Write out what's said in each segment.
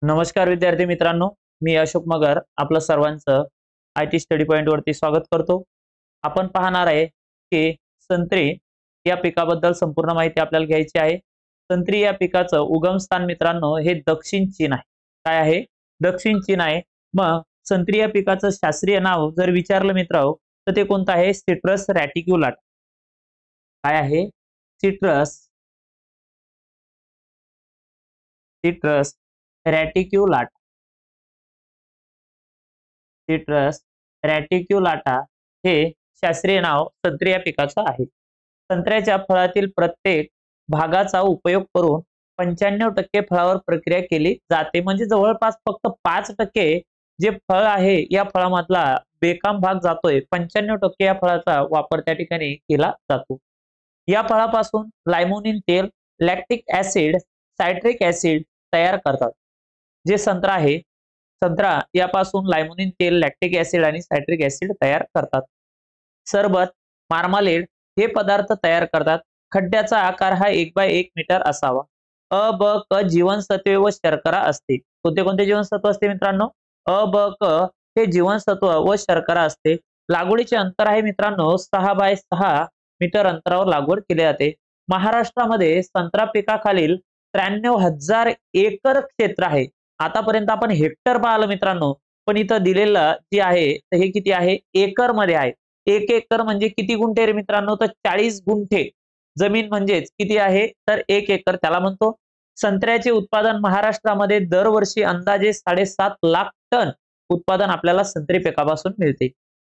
नमस्कार विद्यार्थी मित्रांनो, मी अशोक मगर आपलं सर्वांचं IT स्टडी पॉइंट वरती स्वागत करतो। आपण पाहणार आहे की संत्री या पिकाबद्दल संपूर्ण माहिती आपल्याला घ्यायची आहे। संत्री या पिकाचं उगमस्थान मित्रांनो हे दक्षिण चीन आहे। काय आहे? दक्षिण चीन आहे। मग संत्री या पिकाचं शास्त्रीय नाव जर विचारलं मित्रांनो तर ते कोणतं आहे? Citrus reticulata. काय आहे? Citrus citrus reticulata. Citrus reticulata हे शास्त्रीय नाव संत्री या पिकाचं आहे। संत्र्याच्या फळातील प्रत्येक भागाचा उपयोग करून 95% फळावर प्रक्रिया केली जाते। म्हणजे जवळपास फक्त 5% जे फळ आहे या फळामधला बेकाम भाग जातोय, 95% या फळाचा वापर त्या ठिकाणी केला जातो। या फळापासून लायमोनिन तेल, लॅक्टिक ऍसिड, सायट्रिक ऍसिड तयार करतात। जे संत्रा आहे, संत्रा यापासून लायमोनिन तेल, लॅक्टिक ऍसिड आणि सायट्रिक ऍसिड तयार करतात। सरबत, मार्मालेड हे पदार्थ तयार करतात। खड्ड्याचा आकार हा 1x1 मीटर असावा। अ, ब, क जीवनसत्वे व शर्करा असते। कोणते कोणते जीवनसत्व असते मित्रांनो? अ, ब, क हे जीवनसत्व व शर्करा असते। लागवडीचे अंतर आहे मित्रांनो 6x6 मीटर अंतरावर लागवड केली जाते। महाराष्ट्रामध्ये संत्रा पिकाखालील 93,000 एकर क्षेत्र आहे। आतापर्यंत आपण हेक्टर पाहिलं मित्रांनो, पण इथं दिलेलं जे आहे तर हे किती आहे? एकर मध्ये आहे। 1 एकर म्हणजे किती गुंठे रे मित्रांनो? तर 40 गुंठे जमीन म्हणजेच किती आहे? तर 1 एकर त्याला म्हणतो। संत्र्याचे उत्पादन महाराष्ट्रामध्ये दरवर्षी अंदाजे 7.5 लाख टन उत्पादन आपल्याला संत्री पिकापासून मिळते।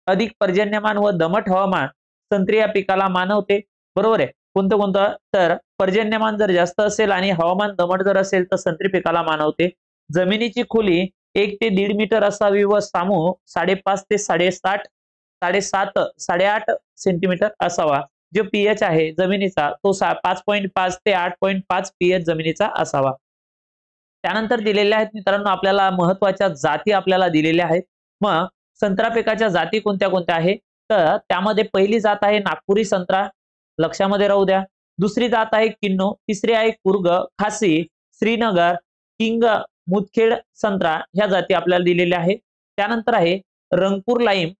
अधिक पर्जन्यमान व दमट हवामान संत्री या पिकाला मानवते। बरोबर आहे। कोणतं कोणतं? तर पर्जन्यमान जर जास्त असेल आणि हवामान दमट जर असेल तर संत्री पिकाला मानवते। जमिनीची खोली 1 ते 1.5 मीटर असावी व सामू 5.5 ते 7.8 सेंटीमीटर असावा। जो पीएच आहे जमिनीचा तो 5.5 ते 8.5 पीएच जमिनीचा असावा। त्यानंतर दिलेल्या आहेत मित्रांनो आपल्याला महत्त्वाच्या जाती आपल्याला दिलेल्या आहेत। मग संत्रा पिकाच्या जाती कोणत्या कोणत्या आहेत? तर त्यामध्ये पहिली जात आहे नागपुरी संत्रा, लक्षामध्ये राहू द्या। दुसरी जात आहे किन्नो, तिसरी आहे कुर्ग, खासी, श्रीनगर, किंग, मुदखेड संत्रा ह्या जाती आपल्याला दिलेल्या आहेत। त्यानंतर आहे रंगपूर लाईम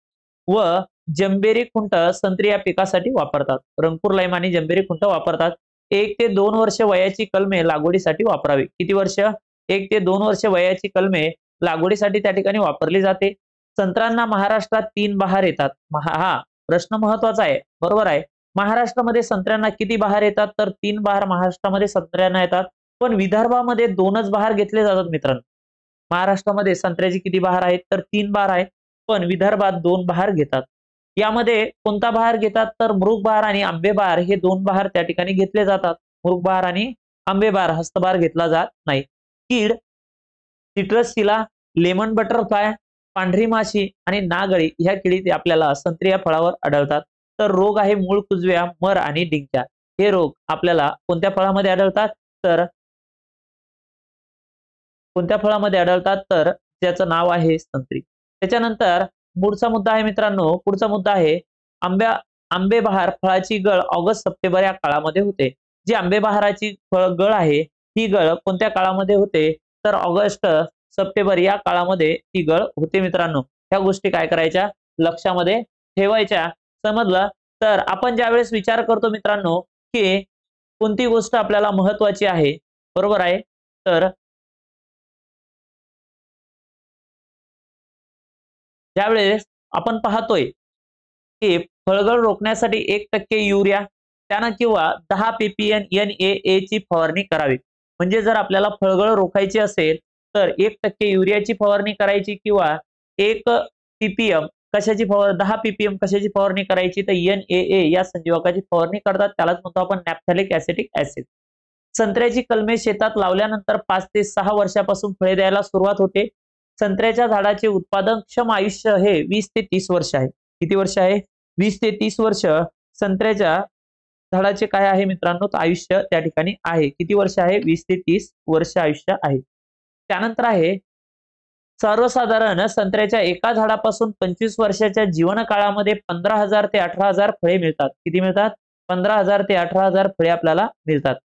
व जंबेरी खुंट संत्री या पिकासाठी वापरतात। रंगपूर लाईम आणि जंबेरी खुंट वापरतात। 1 ते 2 वर्ष वयाची कलमे लागवडीसाठी वापरावी। किती वर्ष? 1 ते 2 वर्ष वयाची कलमे लागवडीसाठी त्या ठिकाणी वापरली जाते। संत्र्यांना महाराष्ट्रात 3 बहार येतात। हा प्रश्न महत्वाचा आहे, बरोबर आहे। महाराष्ट्रामध्ये संत्र्यांना किती बहार येतात? तर 3 बहार महाराष्ट्रामध्ये संत्र्यांना येतात, पण विदर्भामध्ये 2च बहार घेतले जातात मित्रांनो। महाराष्ट्रामध्ये संत्र्याची किती बहार आहेत? तर 3 बहार आहेत, पण विदर्भात 2 बहार घेतात। यामध्ये कोणता बहार घेतात? तर मृग बहार आणि आंबे बहार हे 2 बहार त्या ठिकाणी घेतले जातात। मृग बहार आणि आंबे बहार, हस्तबहार घेतला जात नाही। कीड, सिट्रस शिला, लेमन बटरफ्लाय, पांढरी माशी आणि नागळी ह्या किडी आपल्याला संत्री या फळावर आढळतात। तर रोग आहे मूळ कुजव्या, मर आणि डिंक्या हे रोग आपल्याला कोणत्या फळामध्ये आढळतात? तर कोणत्या फळामध्ये आढळतात? तर त्याचं नाव आहे संत्री। त्याच्यानंतर पुढचा मुद्दा आहे मित्रांनो, पुढचा मुद्दा आहे आंबे बहार फळाची गळ ऑगस्ट सप्टेंबर या काळामध्ये होते। जी आंबे बहाराची गळ आहे ही गळ कोणत्या काळामध्ये होते? तर ऑगस्ट सप्टेंबर या काळामध्ये ती गळ होते मित्रांनो। ह्या गोष्टी काय करायच्या? लक्षामध्ये ठेवायच्या। समजलं? तर आपण ज्यावेळेस विचार करतो मित्रांनो की कोणती गोष्ट आपल्याला महत्वाची आहे, बरोबर आहे, तर त्यावेळेस आपण पाहतोय की फळगळ रोखण्यासाठी 1% युरिया त्यानं किंवा 10 ppm NaA ची फवारणी करावी। म्हणजे जर आपल्याला फळगळ रोखायची असेल तर 1% युरियाची फवारणी करायची किंवा 1 ppm कशाची 10 ppm कशाची फवारणी करायची? तर NaA या संजीवकाची फवारणी करतात। त्यालाच म्हणतो आपण नॅफ्थॅलिक ऍसिटिक ऍसिड। संत्र्याची कलमे शेतात लावल्यानंतर 5 ते 6 वर्षापासून फळे द्यायला सुरुवात होते। संत्र्याच्या झाडाचे उत्पादनक्षम आयुष्य हे 20 ते 30 वर्ष आहे। किती वर्ष आहे? 20 ते 30 वर्ष संत्र्याच्या झाडाचे काय आहे मित्रांनो? तर आयुष्य त्या ठिकाणी आहे। किती वर्ष आहे? 20 ते 30 वर्ष आयुष्य आहे। त्यानंतर आहे सर्वसाधारण संत्र्याच्या एका झाडापासून 25 वर्षाच्या जीवनकाळामध्ये 15,000 ते 18,000 फळे मिळतात। किती मिळतात? 15,000 ते 18,000 फळे आपल्याला मिळतात।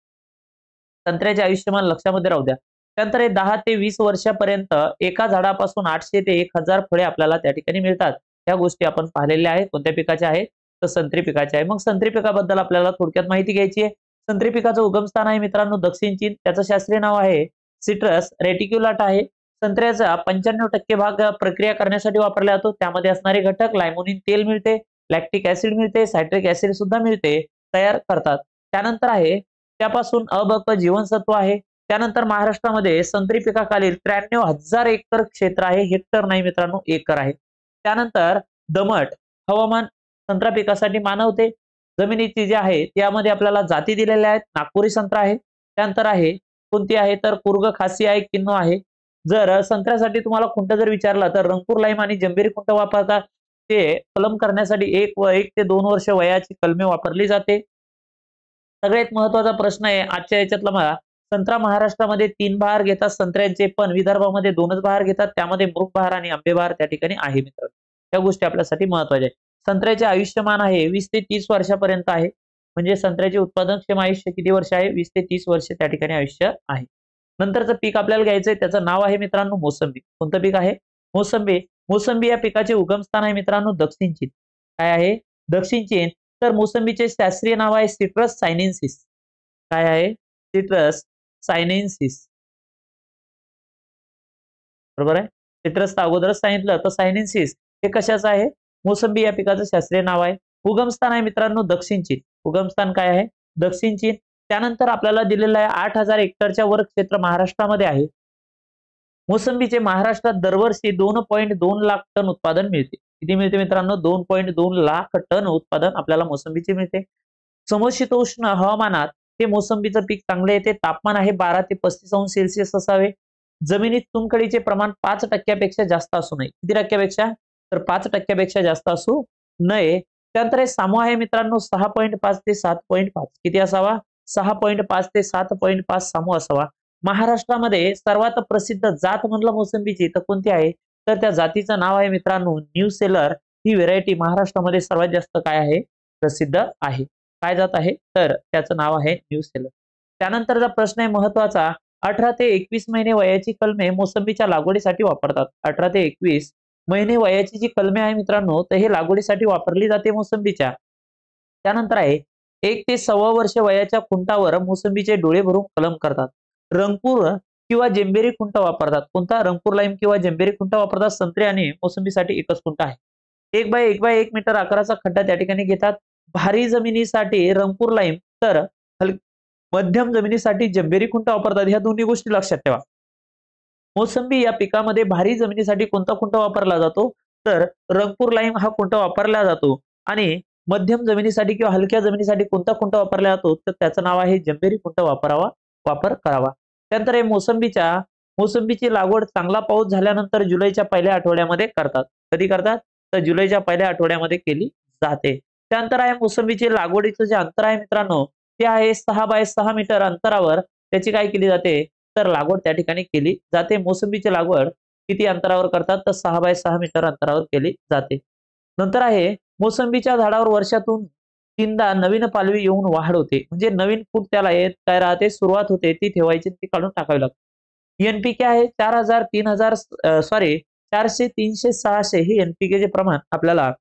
संत्र्याचे आयुष्यमान लक्षामध्ये राहू द्या त्यानंतर हे 10 ते 20 वर्षापर्यंत एका झाडापासून 800 ते 1000 फळे आपल्याला त्या ठिकाणी मिळतात. या गोष्टी आपण पाहिलेल्या आहेत. कोणत्या पिकाच्या आहेत? तर संत्री पिकाचे आहे. मग संत्री पिकाबद्दल आपल्याला थोडक्यात माहिती घ्यायची आहे. संत्री पिकाचं उगमस्थान आहे मित्रांनो दक्षिण चीन. त्याचं शास्त्रीय नाव आहे सिट्रस रेटिक्युलाटा आहे. संत्र्याचा 95% भाग प्रक्रिया करण्यासाठी वापरला जातो. त्यामध्ये असणारे घटक लायमोनिन तेल मिळते, लॅक्टिक ऍसिड मिळते, सायट्रिक ऍसिड सुद्धा मिळते, तयार करतात. त्यानंतर आहे त्यापासून अ, ब, क जीवनसत्व आहे. त्यानंतर महाराष्ट्रामध्ये संत्री पिकाखालील 93,000 एकर क्षेत्र आहे. हेक्टर नाही मित्रांनो, एकर आहे. त्यानंतर दमट हवामान संत्रा पिकासाठी मानवते. जमिनीची जी आहे त्यामध्ये आपल्याला जाती दिलेल्या आहेत. नागपुरी संत्रा आहे. त्यानंतर आहे कोणती आहे तर कुर्ग खासी आहे, किन्नो आहे. जर संत्र्यासाठी तुम्हाला खुंट जर विचारला तर रंगपूर लाईम आणि जंबिरी खुंट वापरतात. ते कलम करण्यासाठी 1 ते 2 वर्ष वयाची कलमे वापरली जाते. सगळ्यात महत्वाचा प्रश्न आहे आजच्या याच्यातला मला, संत्रा महाराष्ट्रामध्ये 3 बहार घेतात संत्र्यांचे, पण विदर्भामध्ये 2च बहार घेतात. त्यामध्ये मृग बहार आणि आंबे बहार त्या ठिकाणी आहे मित्रांनो. त्या गोष्टी आपल्यासाठी महत्वाच्या आहेत. संत्र्याचे आयुष्यमान आहे 20 ते 30 वर्षापर्यंत आहे. म्हणजे संत्र्याचे उत्पादनक्षम आयुष्य किती वर्ष आहे? 20 ते 30 वर्ष त्या ठिकाणी आयुष्य आहे. नंतरचं पीक आपल्याला घ्यायचंय त्याचं नाव आहे मित्रांनो मोसंबी. कोणतं पीक आहे? मोसंबी. मोसंबी या पिकाचे उगमस्थान आहे मित्रांनो दक्षिण चीन. काय आहे? दक्षिण चीन. तर मोसंबीचे शास्त्रीय नाव आहे सिट्रस सायनेन्सिस. काय आहे? सिट्रस सायनेन्सिस. बरोबर आहे. सिट्रस अगोदरच सांगितलं, तर सायनेन्सिस हे कशाचं आहे? मोसंबी या पिकाचं शास्त्रीय नाव आहे. उगमस्थान आहे मित्रांनो दक्षिण चीन. उगमस्थान काय आहे? दक्षिण चीन. त्यानंतर आपल्याला दिलेलं आहे 8,000 हेक्टरच्या वर क्षेत्र महाराष्ट्रामध्ये आहे. मोसंबीचे महाराष्ट्रात दरवर्षी 2.2 लाख टन उत्पादन मिळते. किती मिळते मित्रांनो? 2.2 लाख टन उत्पादन आपल्याला मोसंबीचे मिळते. समशीतोष्ण हवामानात हे मोसंबीचं पीक चांगले येते. तापमान आहे 12 ते 35 अंश सेल्सिअस असावे. जमिनीत चुनखडीचे प्रमाण 5% जास्त असू नये. किती टक्क्यापेक्षा? तर 5% जास्त असू नये. त्यानंतर हे सामू आहे मित्रांनो 6.5 ते 7.5. किती असावा? 6.5 ते 7.5 सामू असावा. महाराष्ट्रामध्ये सर्वात प्रसिद्ध जात म्हणलं मोसंबीची तर कोणती आहे? तर त्या जातीचं नाव आहे मित्रांनो न्यू सेलर. ही व्हेरायटी महाराष्ट्रामध्ये सर्वात जास्त काय आहे? प्रसिद्ध आहे. काय जात आहे? तर त्याचं नाव आहे न्यू सेलर. त्यानंतरचा प्रश्न आहे महत्वाचा, 18 ते 21 महिने वयाची कलमे मोसंबीच्या लागवडीसाठी वापरतात. 18 ते 21 महिने वयाची जी कलमे आहे मित्रांनो, तर हे लागवडीसाठी वापरली जाते मोसंबीच्या. त्यानंतर आहे 1 ते 1.25 वर्ष वयाच्या खुंटावर मोसंबीचे डोळे भरून कलम करतात. रंगपूर किंवा जेंबेरी खुंट वापरतात. कोणता? रंगपूर लाईम किंवा जेंबेरी खुंट वापरतात. संत्री आणि मोसंबीसाठी एकच खुंट आहे. 1 बाय 1 बाय 1 मीटर आकाराचा खड्डा त्या ठिकाणी घेतात. भारी जमिनीसाठी रंगपूर लाईम तर मध्यम जमिनीसाठी जंबेरी खुंट वापरतात. ह्या दोन्ही गोष्टी लक्षात ठेवा. मोसंबी या पिकामध्ये भारी जमिनीसाठी कोणता खुंट वापरला जातो? तर रंगपूर लाईम हा खुंट वापरला जातो. आणि मध्यम जमिनीसाठी किंवा हलक्या जमिनीसाठी कोणता खुंट वापरला जातो? तर त्याचं नाव आहे जंबेरी खुंट वापर करावा. त्यानंतर हे मोसंबीची लागवड चांगला पाऊस झाल्यानंतर जुलैच्या पहिल्या आठवड्यामध्ये करतात. कधी करतात? तर जुलैच्या पहिल्या आठवड्यामध्ये केली जाते. त्यानंतर आहे मोसंबीची लागवडीचं जे अंतर आहे मित्रांनो, ते आहे 6 बाय 6 मीटर अंतरावर त्याची काय केली जाते? तर लागवड त्या ठिकाणी केली जाते. मोसंबीची लागवड किती अंतरावर करतात? तर 6 बाय 6 मीटर अंतरावर केली जाते. नंतर आहे मोसंबीच्या झाडावर वर्षातून 3दा नवीन पालवी येऊन वाढ होते. म्हणजे नवीन फूट त्याला येत काय राहते? सुरुवात होते. ती ठेवायची, ती काढून टाकावी लागते. एनपीके आहे 4,000 3,000 400 300 600 हे एनपीके प्रमाण आपल्याला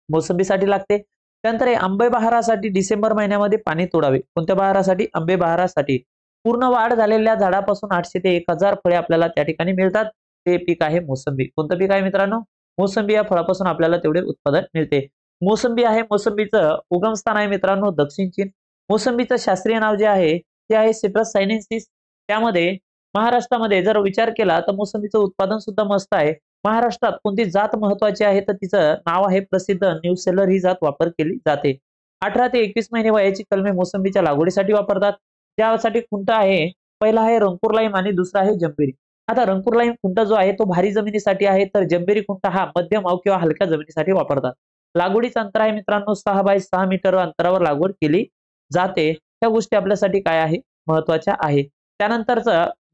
मोसंबीसाठी लागते. त्यानंतर आंबे बहारासाठी डिसेंबर महिन्यामध्ये पाणी तोडावे. कोणत्या बहारासाठी? आंबे बहारासाठी. पूर्ण वाढ झालेल्या झाडापासून 800 ते 1000 फळे आपल्याला त्या ठिकाणी मिळतात. ते पीक आहे मोसंबी. कोणतं पीक आहे मित्रांनो? मोसंबी या फळापासून आपल्याला तेवढे उत्पादन मिळते. मोसंबी आहे, मोसंबीचं उगमस्थान आहे मित्रांनो दक्षिण चीन. मोसंबीचं शास्त्रीय नाव जे आहे ते आहे सिट्रस सायनेन्सिस. त्यामध्ये महाराष्ट्रामध्ये जर विचार केला तर मोसंबीचं उत्पादन सुद्धा मस्त आहे. महाराष्ट्रात कोणती जात महत्वाची आहे तर तिचं नाव आहे प्रसिद्ध न्यू सेलर. ही जात वापर केली जाते. 18 ते 21 महिने वयाची कलमे मोसंबीच्या लागवडीसाठी वापरतात. त्यासाठी खुंट आहे, पहिला आहे रंगपूर लाईम आणि दुसरा आहे जंबेरी. आता रंगपूर लाईम खुंट जो आहे तो भारी जमिनीसाठी आहे, तर जंबेरी खुंट हा मध्यम किंवा हलक्या जमिनीसाठी वापरतात. लागवडीचं अंतर आहे मित्रांनो 6 बाय 6 मीटर अंतरावर लागवड केली जाते. त्या गोष्टी आपल्यासाठी काय आहे? महत्वाच्या आहे.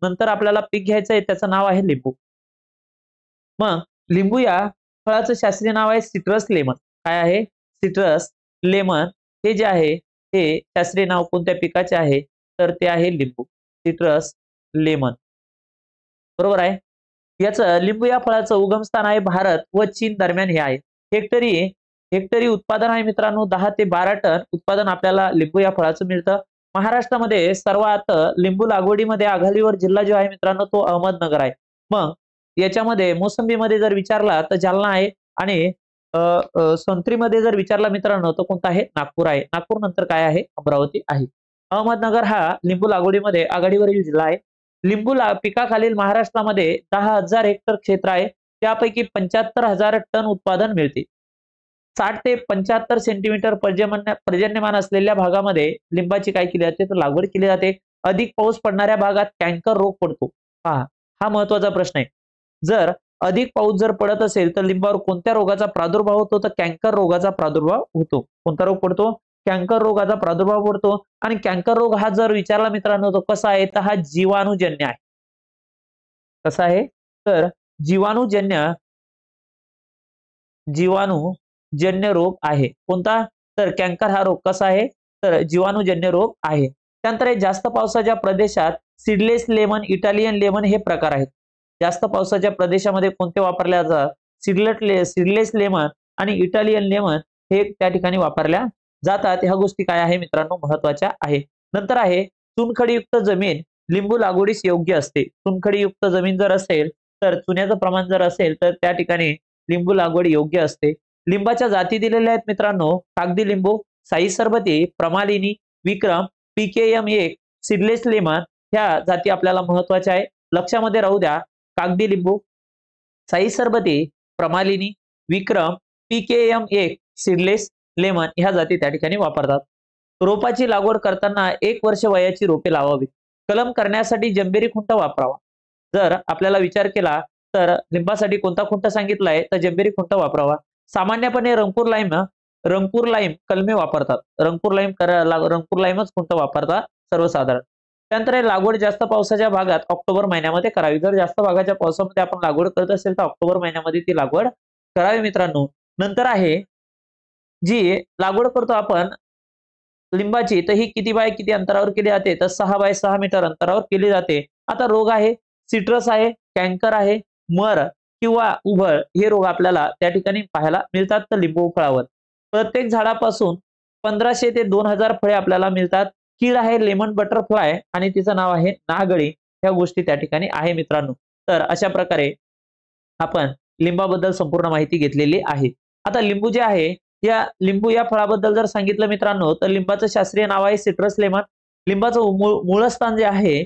नंतर आपल्याला पीक घ्यायचं आहे, त्याचं नाव आहे लिंबू. मग लिंबू या फळाचं शास्त्रीय नाव आहे सिट्रस लेमन. काय आहे? Citrus lemon. हे जे आहे हे शास्त्रीय नाव कोणत्या पिकाचे आहे? तर ते आहे लिंबू, सिट्रस लेमन. बरोबर आहे. याचं लिंबू या फळाचं उगमस्थान आहे भारत व चीन दरम्यान हे आहे. हेक्टरी हेक्टरी उत्पादन आहे मित्रांनो 10 ते 12 टन उत्पादन आपल्याला लिंबू या फळाचं मिळतं. महाराष्ट्रामध्ये सर्वात लिंबू लागवडीमध्ये आघाडीवर जिल्हा जो आहे मित्रांनो तो अहमदनगर आहे. मग याच्यामध्ये मोसंबीमध्ये जर विचारला तर जालना आहे आणि संत्रीमध्ये जर विचारला मित्रांनो तर कोणता आहे? नागपूर आहे. नागपूर नंतर काय आहे? अमरावती आहे. अहमदनगर हा लिंबू लागवडीमध्ये आघाडीवरील जिल्हा आहे. लिंबू पिकाखालील महाराष्ट्रामध्ये 10,000 हेक्टर क्षेत्र आहे. त्यापैकी 75,000 टन उत्पादन मिळते. 60 ते 75 सेंटीमीटर पर्जन्यमान असलेल्या भागामध्ये लिंबाची काय केली जाते? तर लागवड केली जाते. अधिक पाऊस पडणाऱ्या भागात कॅन्कर रोग पडतो. पहा, हा महत्वाचा प्रश्न आहे. जर अधिक पाऊस जर पडत असेल तर लिंबावर कोणत्या रोगाचा प्रादुर्भाव होतो? तर कॅन्कर रोगाचा प्रादुर्भाव होतो. कोणता रोग पडतो? कॅन्कर रोगाचा प्रादुर्भाव पडतो. आणि कॅन्कर रोग हा जर विचारला मित्रांनो तो कसा आहे? तर हा जीवाणूजन्य आहे. कसा आहे? तर जीवाणूजन्य रोग आहे. कोणता? तर कॅन्कर हा रोग कसा आहे? तर जीवाणूजन्य रोग आहे. त्यानंतर जास्त पावसाच्या प्रदेशात सीडलेस लेमन, इटालियन लेमन हे प्रकार आहेत. जास्त पावसाच्या प्रदेशामध्ये कोणते वापरल्या जातात? सीडलेस लेमन आणि इटालियन लेमन हे त्या ठिकाणी वापरल्या जातात. ह्या गोष्टी काय आहे मित्रांनो? महत्वाच्या आहे. नंतर आहे चुनखडीयुक्त जमीन लिंबू लागवडीस योग्य असते. चुनखडीयुक्त जमीन जर असेल तर चुन्याचं प्रमाण जर असेल तर त्या ठिकाणी लिंबू लागवड योग्य असते. लिंबाच्या जाती दिलेल्या आहेत मित्रांनो. कागदी लिंबू, साई सरबती, प्रमालिनी, विक्रम, PKM1, सीडलेस लेमन ह्या जाती आपल्याला महत्वाच्या आहे. लक्षामध्ये राहू द्या. कागदी लिंबू, साई सरबती, प्रमालिनी, विक्रम, PKM1, सीडलेस लेमन ह्या जाती त्या ठिकाणी वापरतात. रोपाची लागवड करताना 1 वर्ष वयाची रोपे लावावी. कलम करण्यासाठी जंबेरी खुंट वापरावा. जर आपल्याला विचार केला तर लिंबासाठी कोणता खुंट सांगितलाय? तर जंबेरी खुंट वापरावा. सामान्यपणे रंगपूर लाईम कलमे वापरतात. रंगपूर लाईमच खुंट वापरतात सर्वसाधारण. त्यानंतर लागवड जास्त पावसाच्या भागात ऑक्टोबर महिन्यामध्ये करावी. जर जास्त भागाच्या पावसामध्ये आपण लागवड करत असेल तर ऑक्टोबर महिन्यामध्ये ती लागवड करावी मित्रांनो. नंतर आहे जी लागवड करतो आपण लिंबाची तर ही किती बाय किती अंतरावर केली जाते? तर 6 बाय 6 मीटर अंतरावर केली जाते. आता रोग आहे, सिट्रस आहे, कॅन्कर आहे, मर किंवा उभळ हे रोग आपल्याला त्या ठिकाणी पाहायला मिळतात तर लिंबू फळावर. प्रत्येक झाडापासून 1500 ते 2000 फळे आपल्याला मिळतात. कीड आहे लेमन बटरफ्लाय आणि तिचं नाव आहे नागळी. ह्या गोष्टी त्या ठिकाणी आहे मित्रांनो. तर अशा प्रकारे आपण लिंबाबद्दल संपूर्ण माहिती घेतलेली आहे. आता लिंबू जे आहे या लिंबू या फळाबद्दल जर सांगितलं मित्रांनो तर लिंबाचं शास्त्रीय नाव आहे सिट्रस लेमन. लिंबाचं मूळस्थान जे आहे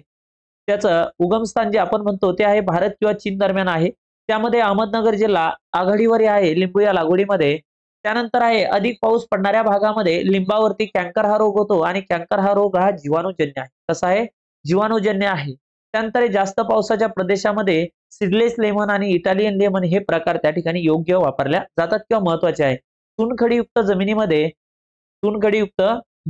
त्याचं उगमस्थान जे आपण म्हणतो ते आहे भारत किंवा चीन दरम्यान आहे. त्यामध्ये अहमदनगर जिल्हा आघाडीवर आहे लिंबू या लागवडीमध्ये. त्यानंतर आहे अधिक पाऊस पडणाऱ्या भागामध्ये लिंबावरती कॅन्कर हा रोग होतो आणि कॅन्कर हा रोग हा जीवाणूजन्य आहे. कसा आहे? जीवाणूजन्य आहे. त्यानंतर जास्त पावसाच्या प्रदेशामध्ये सीडलेस लेमन आणि इटालियन लेमन हे प्रकार त्या ठिकाणी योग्य वापरल्या जातात किंवा महत्वाचे आहे. चुनखडीयुक्त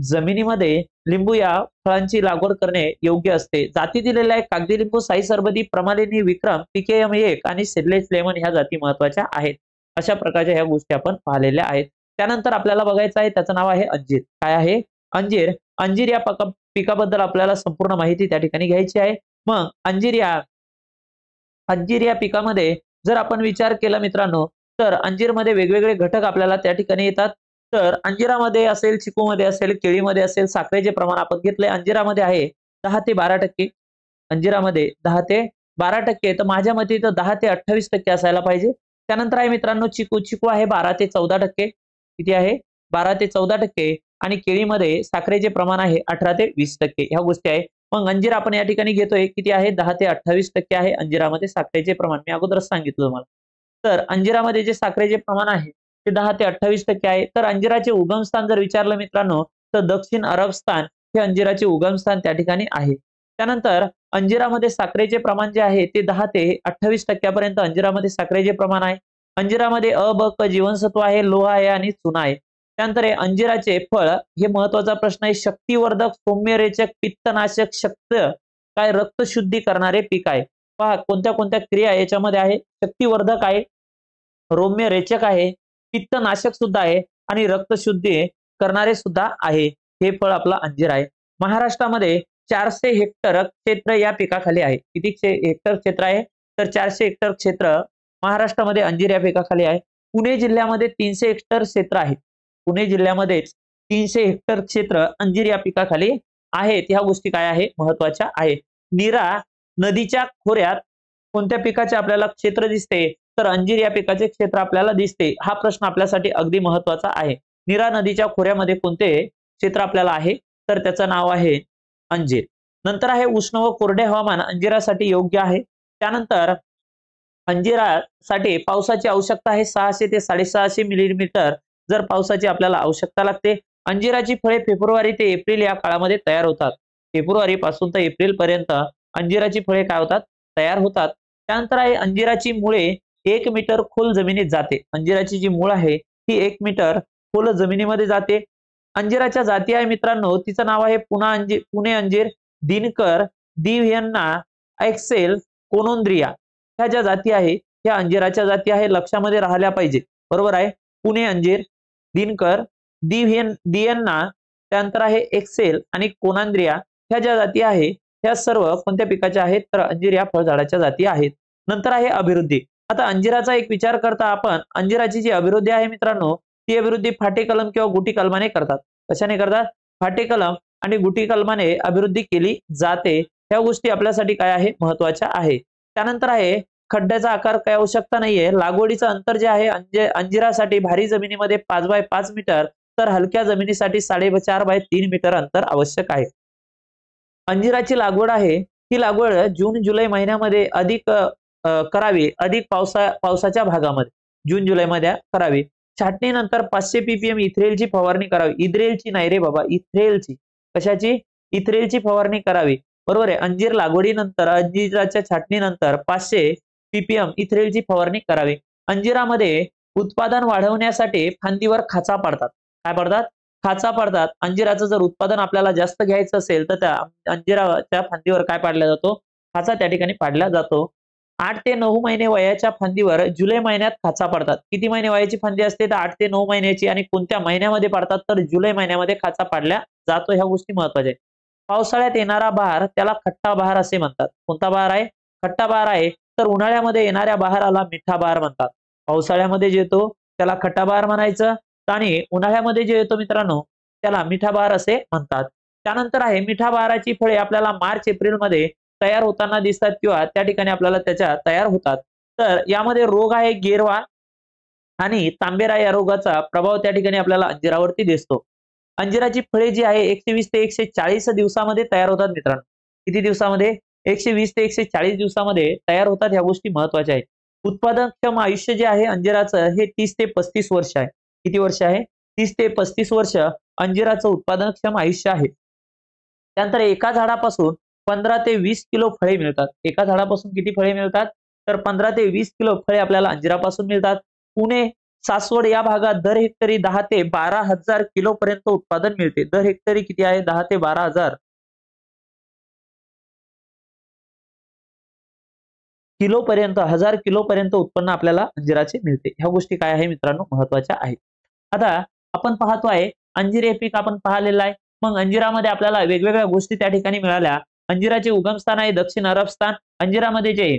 जमिनीमध्ये लिंबू या फळांची लागवड करणे योग्य असते. जाती दिलेल्या आहे कागदी लिंबू, साई सरबती, प्रमालिनी, विक्रम, PKM1 आणि सीडलेस लेमन ह्या जाती महत्वाच्या आहेत. अशा प्रकारच्या ह्या गोष्टी आपण पाहिलेल्या आहेत. त्यानंतर आपल्याला बघायचं आहे त्याचं नाव आहे अंजीर. काय आहे? अंजीर. अंजीर या पिकाबद्दल आपल्याला संपूर्ण माहिती त्या ठिकाणी घ्यायची आहे. मग अंजीर या पिकामध्ये जर आपण विचार केला मित्रांनो तर अंजीरमध्ये वेगवेगळे घटक आपल्याला त्या ठिकाणी येतात. तर अंजिरामध्ये असेल, चिकूमध्ये असेल, केळीमध्ये असेल, साखरेचे प्रमाण आपण घेतले. अंजिरामध्ये आहे 10 ते 12%. अंजिरामध्ये 10 ते 12%. तर माझ्या मते तर 10 ते 28% असायला पाहिजे. त्यानंतर आहे मित्रांनो चिकू आहे 12 ते 14%. किती आहे? 12 ते 14%. आणि केळीमध्ये साखरेचे प्रमाण आहे 18 ते 20%. ह्या गोष्टी आहे. मग अंजीर आपण या ठिकाणी घेतोय किती आहे? 10 ते 28% आहे अंजिरामध्ये साखरेचे प्रमाण. मी अगोदरच सांगितलं तुम्हाला. तर अंजिरामध्ये जे साखरेचे प्रमाण आहे ते 10 ते 28% आहे. तर अंजिराचे उगमस्थान जर विचारलं मित्रांनो तर दक्षिण अरबस्थान हे अंजिराचे उगमस्थान त्या ठिकाणी आहे. त्यानंतर अंजिरामध्ये साखरेचे प्रमाण जे आहे ते 10 ते 28% पर्यंत अंजिरामध्ये साखरेचे प्रमाण आहे. अंजिरामध्ये अ, ब, क जीवनसत्व आहे, लोह आहे आणि चुना आहे. त्यानंतर अंजिराचे फळ हे महत्वाचा प्रश्न आहे. शक्तिवर्धक, सौम्यरेचक, पित्तनाशक, काय रक्तशुद्धी करणारे पीक आहे. पहा कोणत्या कोणत्या क्रिया याच्यामध्ये आहे. शक्तिवर्धक आहे, रौम्य रेचक आहे, पित्तनाशक सुद्धा आहे आणि रक्तशुद्धी करणारे सुद्धा आहे. हे फळ आपलं अंजीर आहे. महाराष्ट्रामध्ये 400 हेक्टर क्षेत्र या पिकाखाली आहे. किती हेक्टर क्षेत्र आहे? तर 400 हेक्टर क्षेत्र महाराष्ट्रामध्ये अंजीर या पिकाखाली आहे. पुणे जिल्ह्यामध्ये 300 हेक्टर क्षेत्र आहे. पुणे जिल्ह्यामध्ये 300 हेक्टर क्षेत्र अंजीर या पिकाखाली आहेत. ह्या गोष्टी काय आहे? महत्वाच्या आहे. नीरा नदीच्या खोऱ्यात कोणत्या पिकाचे आपल्याला क्षेत्र दिसते? तर अंजीर या पिकाचे क्षेत्र आपल्याला दिसते. हा प्रश्न आपल्यासाठी अगदी महत्वाचा आहे. नीरा नदीच्या खोऱ्यामध्ये कोणते क्षेत्र आपल्याला आहे? तर त्याचं नाव आहे अंजीर. नंतर आहे उष्ण व कोरडे हवामान अंजिरासाठी योग्य आहे. त्यानंतर अंजिरासाठी पावसाची आवश्यकता आहे 600 ते 650 मिलीमीटर जर पावसाची आपल्याला आवश्यकता लागते. अंजिराची फळे फेब्रुवारी ते एप्रिल या काळामध्ये तयार होतात. फेब्रुवारी पासून तर एप्रिल पर्यंत अंजिराची फळे काय होतात? तयार होतात. त्यानंतर आहे अंजिराची मुळे 1 मीटर खोल जमिनीत जाते. अंजिराची जी मूळ आहे ती 1 मीटर खोल जमिनीमध्ये जाते. अंजिराच्या जाती आहे मित्रांनो, तिचं नाव आहे पुणे अंजीर, दिनकर, दिव्यन्ना, एक्सेल, कोनोंद्रिया. ह्या ज्या जाती आहे ह्या अंजिराच्या जाती आहे. लक्षामध्ये राहिल्या पाहिजे. बरोबर आहे. पुणे अंजीर, दिनकर, दियन्ना, त्यानंतर आहे एक्सेल आणि कोनांद्रिया. ह्या ज्या जाती आहे ह्या सर्व कोणत्या पिकाच्या आहेत? तर अंजीर या फळझाडाच्या जाती आहेत. नंतर आहे अभिवृद्धी. आता अंजिराचा एक विचार करता आपण अंजिराची जी अभिवृद्धी आहे मित्रांनो, ती अभिवृद्धी फाटे कलम किंवा गुटी कलमाने करतात. कशाने करतात? फाटे कलम आणि गुटी कलमाने अभिवृद्धी केली जाते. ह्या गोष्टी आपल्यासाठी काय आहे? महत्वाच्या आहे. त्यानंतर आहे खड्ड्याचा आकार काही आवश्यकता नाहीये. लागवडीचं अंतर जे आहे अंजिरासाठी भारी जमिनीमध्ये 5 बाय 5 मीटर तर हलक्या जमिनीसाठी 4.5 बाय 3 मीटर अंतर आवश्यक आहे. अंजिराची लागवड आहे ही लागवड जून जुलै महिन्यामध्ये अधिक करावी. अधिक पावसाच्या भागामध्ये जून जुलै मध्ये करावी. छाटणीनंतर 500 ppm इथ्रेलची फवारणी करावी. इथ्रेलची नाही रे बाबा, इथ्रेलची. कशाची? इथ्रेलची फवारणी करावी. बरोबर आहे. अंजीर लागवडीनंतर अंजिराच्या छाटणीनंतर 500 ppm इथ्रेलची फवारणी करावी. अंजिरामध्ये उत्पादन वाढवण्यासाठी फांदीवर खाचा पाडतात. काय पाडतात? खाचा पाडतात. अंजिराचं जर उत्पादन आपल्याला जास्त घ्यायचं असेल तर त्या अंजिराच्या फांदीवर काय पाडला जातो? खाचा त्या ठिकाणी पाडला जातो. 8 ते 9 महिने वयाच्या फांदीवर जुलै महिन्यात खाचा पाडतात. किती महिने वयाची फांदी असते? तर 8 ते 9 महिन्याची. आणि कोणत्या महिन्यामध्ये पाडतात? तर जुलै महिन्यामध्ये खाचा पाडला जातो. ह्या गोष्टी महत्वाच्या आहेत. पावसाळ्यात येणारा बहार त्याला खट्टा बहार असे म्हणतात. कोणता बहार आहे? खट्टा बहार आहे. तर उन्हाळ्यामध्ये येणाऱ्या बहाराला मिठा बहार म्हणतात. पावसाळ्यामध्ये जे येतो त्याला खट्टा बहार म्हणायचं आणि उन्हाळ्यामध्ये जे येतो मित्रांनो त्याला मिठा बहार असे म्हणतात. त्यानंतर आहे मिठा बहाराची फळे आपल्याला मार्च एप्रिल मध्ये तयार होताना दिसतात किंवा त्या ठिकाणी आपल्याला त्याच्या तयार होतात. तर यामध्ये रोग आहे गेरवा आणि तांबेरा या रोगाचा प्रभाव त्या ठिकाणी आपल्याला अंजिरावरती दिसतो. अंजिराची फळे जी आहे 120 ते 140 दिवसामध्ये तयार होतात मित्रांनो. किती दिवसामध्ये? 120 ते 140 दिवसामध्ये तयार होतात. ह्या गोष्टी महत्वाच्या आहेत. उत्पादनक्षम आयुष्य जे आहे अंजिराचं हे 30 ते 35 वर्ष आहे. किती वर्ष आहे? 30 ते 35 वर्ष अंजिराचं उत्पादनक्षम आयुष्य आहे. त्यानंतर एका झाडापासून 15 ते 20 किलो फळे मिळतात. एका झाडापासून किती फळे मिळतात? तर 15 ते 20 किलो फळे आपल्याला अंजिरापासून मिळतात. पुणे, सासवड या भागात दर हेक्टरी 10 ते 12 हजार किलो पर्यंत उत्पादन मिळते. दर हेक्टरी किती आहे? 10 ते 12 हजार किलो पर्यंत, 1000 किलो पर्यंत उत्पन्न आपल्याला अंजिराचे मिळते. ह्या गोष्टी काय आहे मित्रांनो? महत्वाच्या आहेत. आता आपण पाहतोय अंजीर हे पीक आपण पाहिलेलं आहे. मग अंजिरामध्ये आपल्याला वेगवेगळ्या गोष्टी त्या ठिकाणी मिळाल्या. अंजिराचे उगमस्थान आहे दक्षिण अरबस्थान. अंजिरामध्ये जे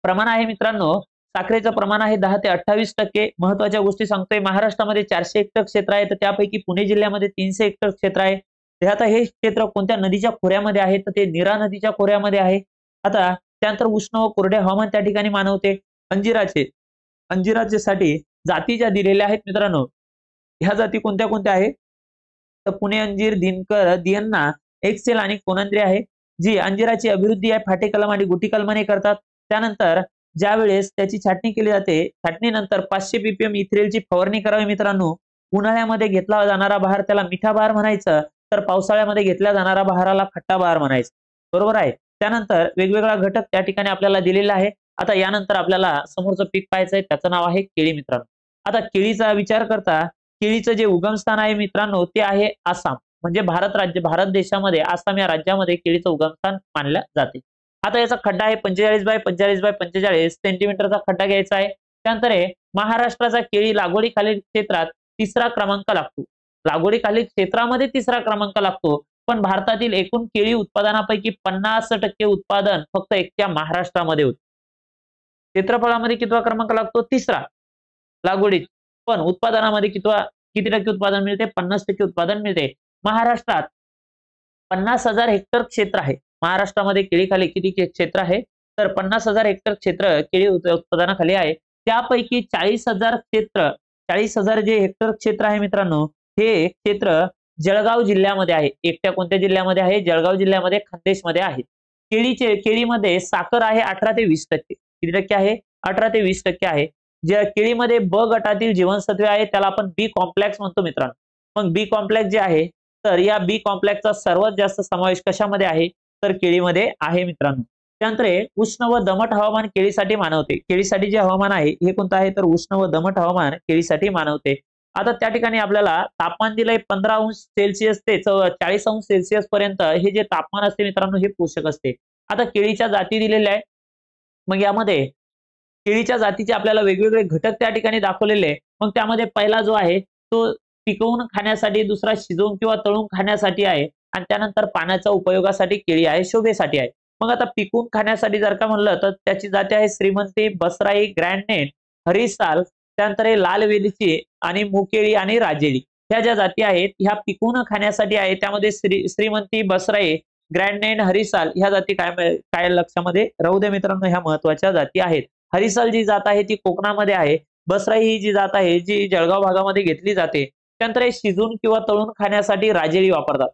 प्रमाण आहे मित्रांनो साखरेचं प्रमाण आहे 10 ते 28%. महत्वाच्या गोष्टी सांगतोय. महाराष्ट्रामध्ये 400 हेक्टर क्षेत्र आहे तर त्यापैकी पुणे जिल्ह्यामध्ये 300 हेक्टर क्षेत्र आहे. तर आता हे क्षेत्र कोणत्या नदीच्या खोऱ्यामध्ये आहे? तर ते नीरा नदीच्या खोऱ्यामध्ये आहे. आता त्यानंतर उष्ण व कोरडे हवामान त्या ठिकाणी मानवते. अंजिराचे साठी जाती ज्या दिलेल्या आहेत मित्रांनो ह्या जाती कोणत्या कोणत्या आहेत? तर पुणे अंजीर, दिनकर, दियन्ना, एक्सेल आणि कोनंद्री आहे. जी अंजिराची अभिवृद्धी आहे फाटे कलम आणि गुटी कलमाने करतात. त्यानंतर ज्या वेळेस त्याची छाटणी केली जाते छाटणीनंतर 500 ppm इथ्रेलची फवारणी करावी मित्रांनो. उन्हाळ्यामध्ये घेतला जाणारा बहार त्याला मिठा बहार म्हणायचं तर पावसाळ्यामध्ये घेतला जाणारा बहाराला खट्टा बहार म्हणायचं. बरोबर आहे. त्यानंतर वेगवेगळा घटक त्या ठिकाणी आपल्याला दिलेला आहे. आता यानंतर आपल्याला समोरचं पीक पाहायचंय त्याचं नाव आहे केळी मित्रांनो. आता केळीचा विचार करता केळीचं जे उगमस्थान आहे मित्रांनो ते आहे आसाम. म्हणजे भारत देशामध्ये आसाम या राज्यामध्ये केळीचं उगमस्थान मानलं जाते. आता याचा खड्डा आहे 45 बाय 45 बाय 45 सेंटीमीटरचा खड्डा घ्यायचा आहे. त्यानंतर महाराष्ट्राचा केळी लागवडीखालील क्षेत्रात 3रा क्रमांक लागतो. लागवडीखालील क्षेत्रामध्ये 3रा क्रमांक लागतो. पण भारतातील एकूण केळी उत्पादनापैकी 50% उत्पादन फक्त एकट्या महाराष्ट्रामध्ये होते. क्षेत्रफळामध्ये कितवा क्रमांक लागतो? तिसरा लागवडीत. पण उत्पादनामध्ये किती टक्के उत्पादन मिळते? 50% उत्पादन मिळते. महाराष्ट्रात 50,000 हेक्टर क्षेत्र आहे. महाराष्ट्रामध्ये केळीखाली किती क्षेत्र आहे? तर 50,000 हेक्टर क्षेत्र केळी उत्पादनाखाली आहे. त्यापैकी 40,000 जे हेक्टर क्षेत्र आहे मित्रांनो, हे क्षेत्र जळगाव जिल्ह्यामध्ये आहे. एकट्या कोणत्या जिल्ह्यामध्ये आहे? जळगाव जिल्ह्यामध्ये, खान्देशमध्ये आहे. केळीमध्ये साखर आहे 18 ते 20%. किती टक्के आहे? 18 ते 20% आहे. ज्या केळीमध्ये ब गटातील जीवनसत्वे आहे त्याला आपण बी कॉम्प्लेक्स म्हणतो मित्रांनो. मग बी कॉम्प्लेक्स जे आहे, तर या बी कॉम्प्लेक्सचा सर्वात जास्त समावेश कशामध्ये आहे? तर केळीमध्ये आहे मित्रांनो. त्यानंतर उष्ण व दमट हवामान केळीसाठी मानवते. केळीसाठी जे हवामान आहे हे कोणतं आहे? तर उष्ण व दमट हवामान केळीसाठी मानवते. आता त्या ठिकाणी आपल्याला तापमान दिलंय 15 अंश सेल्सिअस ते 40 अंश सेल्सिअस पर्यंत हे जे तापमान असते मित्रांनो हे पोषक असते. आता केळीच्या जाती दिलेल्या आहे. मग यामध्ये केळीच्या जातीचे आपल्याला वेगवेगळे घटक त्या ठिकाणी दाखवलेले आहे. मग त्यामध्ये पहिला जो आहे तो पिकवून खाण्यासाठी, दुसरा शिजवून किंवा तळून खाण्यासाठी आहे आणि त्यानंतर पाण्याच्या उपयोगासाठी केळी आहे, शोभेसाठी आहे. मग आता पिकवून खाण्यासाठी जर का म्हणलं तर त्याची जाती आहे श्रीमंती, बसराई, ग्रँडनेट, हरिसाल, त्यानंतर लाल वेलची आणि मुकेळी आणि राजेळी. ह्या ज्या जाती आहेत ह्या पिकवून खाण्यासाठी आहे. त्यामध्ये श्रीमंती, बसराई, ग्रँडनेट, हरिसाल ह्या जाती काय लक्षामध्ये राहू दे मित्रांनो, ह्या महत्वाच्या जाती आहेत. हरिसाल जी जात आहे ती कोकणामध्ये आहे. बसराई ही जी जात आहे जी जळगाव भागामध्ये घेतली जाते. त्यानंतर शिजवून किंवा तळून खाण्यासाठी राजेळी वापरतात.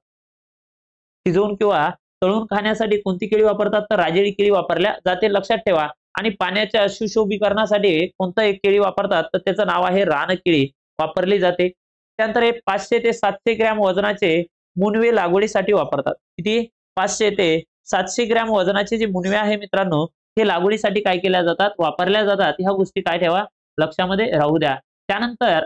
शिजवून किंवा तळून खाण्यासाठी कोणती केळी वापरतात? तर राजेळी केळी वापरल्या जाते, लक्षात ठेवा. आणि पाण्याच्या सुशोभीकरणासाठी कोणतं एक केळी वापरतात? तर त्याचं नाव आहे रानकेळी, वापरली जाते. त्यानंतर 500 ते 700 ग्रॅम वजनाचे मुनवे लागवडीसाठी वापरतात. किती? 500 ते 700 ग्रॅम वजनाचे जे मुनवे आहे मित्रांनो हे लागवडीसाठी काय केल्या जातात? वापरल्या जातात. ह्या गोष्टी काय ठेवा? लक्षामध्ये राहू द्या. त्यानंतर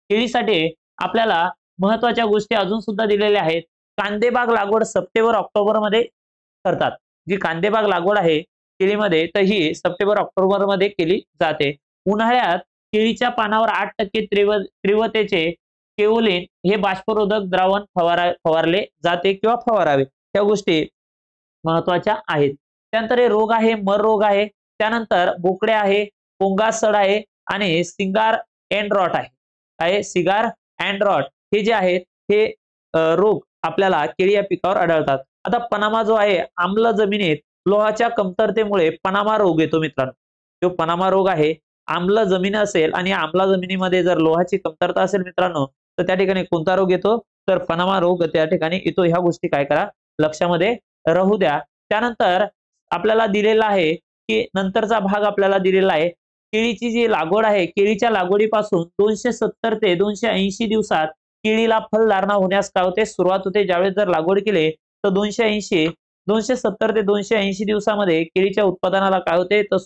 केळीसाठी आपल्याला महत्वाच्या गोष्टी अजून सुद्धा दिलेल्या आहेत. कांदेबाग लागवड सप्टेंबर ऑक्टोबर मध्ये करतात. जी कांदेबाग लागवड आहे केळीमध्ये तर ही सप्टेंबर ऑक्टोबर मध्ये केली जाते. उन्हाळ्यात केळीच्या पानावर 8% तीव्रतेचे केओलिन हे बाष्परोधक द्रावण फवारले जाते किंवा फवारावे. त्या गोष्टी महत्वाच्या आहेत. त्यानंतर रोग आहे, मर रोग आहे, त्यानंतर बोकडे आहे, पोंगासड आहे आणि सिगार अँड रॉट आहे. काय? सिगार अँड रॉट हे जे आहेत हे रोग आपल्याला केळी या पिकावर आढळतात. आता पनामा जो आहे, आम्ल जमिनीत लोहाच्या कमतरतेमुळे पनामा रोग येतो मित्रांनो. जो पनामा रोग आहे, आम्ल जमीन असेल आणि आम्ला जमिनीमध्ये जर लोहाची कमतरता असेल मित्रांनो तर त्या ठिकाणी कोणता रोग येतो? तर पनामा रोग त्या ठिकाणी येतो. ह्या गोष्टी काय करा? लक्षामध्ये राहू द्या. त्यानंतर आपल्याला दिलेला आहे की नंतरचा भाग आपल्याला दिलेला आहे केळीची जी लागवड आहे, केळीच्या लागवडीपासून 270 ते 280 दिवसात केळीला फलधारणा होण्यास काय होते? सुरुवात होते. ज्यावेळेस जर लागवड केली तर 270 ते 280 दिवसामध्ये केळीच्या उत्पादनाला काय होते? तर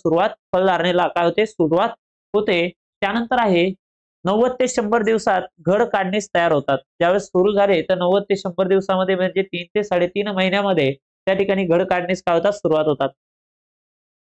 फलधारणेला काय होते? सुरुवात होते. त्यानंतर आहे 90 ते 100 दिवसात घड काढणीस तयार होतात. ज्यावेळेस सुरू झाले तर 90 ते 100 दिवसामध्ये म्हणजे 3 ते 3.5 महिन्यामध्ये त्या ठिकाणी घड काढणीस काय होतात? सुरुवात होतात.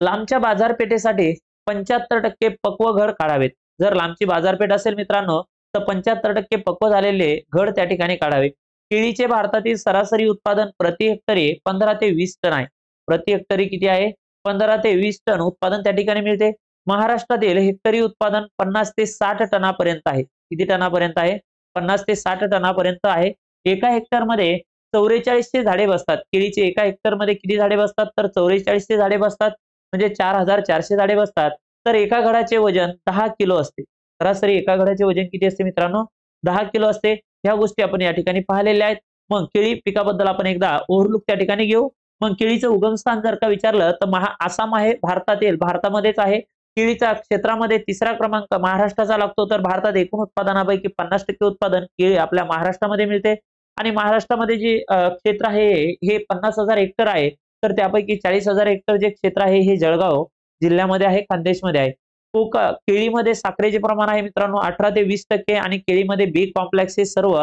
लांबच्या बाजारपेठेसाठी 75% पक्व घड काढावेत. जर लांबची बाजारपेठ असेल मित्रांनो तर 75% पक्व झालेले घड त्या ठिकाणी काढावे. केळीचे भारतातील सरासरी उत्पादन प्रति हेक्टरी 15 ते 20 टन आहे. प्रति हेक्टरी किती आहे? 15 ते 20 टन उत्पादन त्या ठिकाणी मिळते. महाराष्ट्रातील हेक्टरी उत्पादन 50 ते 60 टनापर्यंत आहे. किती टनापर्यंत आहे? 50 ते 60 टनापर्यंत आहे. एका हेक्टरमध्ये 4400 झाडे बसतात. केळीचे एका हेक्टरमध्ये किती झाडे बसतात? तर 4400 झाडे बसतात. म्हणजे 4400 झाडे बसतात. तर एका घडाचे वजन 10 किलो असते. सरासरी एका घडाचे वजन किती असते मित्रांनो? 10 किलो असते. ह्या गोष्टी आपण या ठिकाणी पाहिलेल्या आहेत. मग केळी पिकाबद्दल आपण एकदा ओव्हरलुक त्या ठिकाणी घेऊ. मग केळीचं उगमस्थान जर का विचारलं तर आसाम आहे, भारतामध्येच आहे. केळीच्या क्षेत्रामध्ये तिसरा क्रमांक महाराष्ट्राचा लागतो. तर भारतात एकूण उत्पादनापैकी 50% उत्पादन केळी आपल्या महाराष्ट्रामध्ये मिळते. आणि महाराष्ट्रामध्ये जे क्षेत्र आहे हे 50,000 हेक्टर आहे. तर त्यापैकी 40,000 हेक्टर जे क्षेत्र आहे हे जळगाव जिल्ह्यामध्ये आहे, खान्देशमध्ये आहे. केळीमध्ये साखरेचे प्रमाण आहे मित्रांनो 18 ते 20% आणि केळीमध्ये बी कॉम्प्लेक्स हे सर्व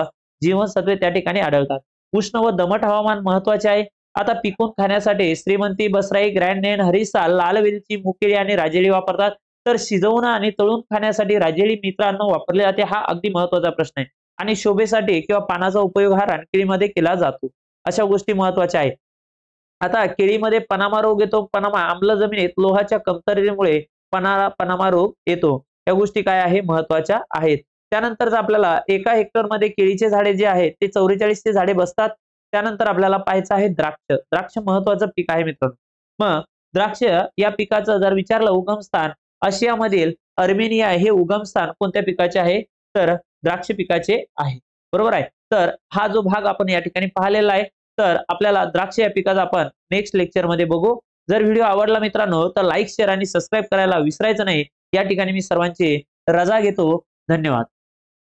जीवनसत्वे त्या ठिकाणी आढळतात. उष्ण व दमट हवामान महत्वाचे आहे. आता पिकून खाण्यासाठी श्रीमंती, बसराई, ग्रँडनेट, हरिसाल, लाल वेलची, मुकेळी आणि राजेळी वापरतात. तर शिजवून आणि तळून खाण्यासाठी राजेळी मित्रांनो वापरले जाते. हा अगदी महत्वाचा प्रश्न आहे. आणि शोभेसाठी किंवा पानाचा उपयोग हा रानकेळीमध्ये केला जातो. अशा गोष्टी महत्वाच्या आहेत. आता केळीमध्ये पनामा रोग येतो. पनामा आम्ल जमिनीत लोहाच्या कमतरतेमुळे पनामा रोग येतो. या गोष्टी काय आहे महत्वाच्या आहेत. त्यानंतर आपल्याला एका हेक्टरमध्ये केळीचे झाडे जे आहेत ते 44 ते झाडे बसतात. त्यानंतर आपल्याला पाहायचं आहे द्राक्ष. द्राक्ष महत्वाचं पीक आहे मित्रांनो. मग द्राक्ष या पिकाचं जर विचारलं उगमस्थान, आशियामधील अर्मेनिया हे उगमस्थान कोणत्या पिकाचे आहे तर द्राक्ष पिकाचे आहे. बरोबर आहे. तर हा जो भाग आपण या ठिकाणी पाहिलेला आहे. तर आपल्याला द्राक्ष या पिकाचा आपण नेक्स्ट लेक्चर मध्ये बघू. जर व्हिडिओ आवडला मित्रांनो तर लाईक शेअर आणि सबस्क्राईब करायला विसरायचं नाही. या ठिकाणी मी सर्वांची रजा घेतो. धन्यवाद.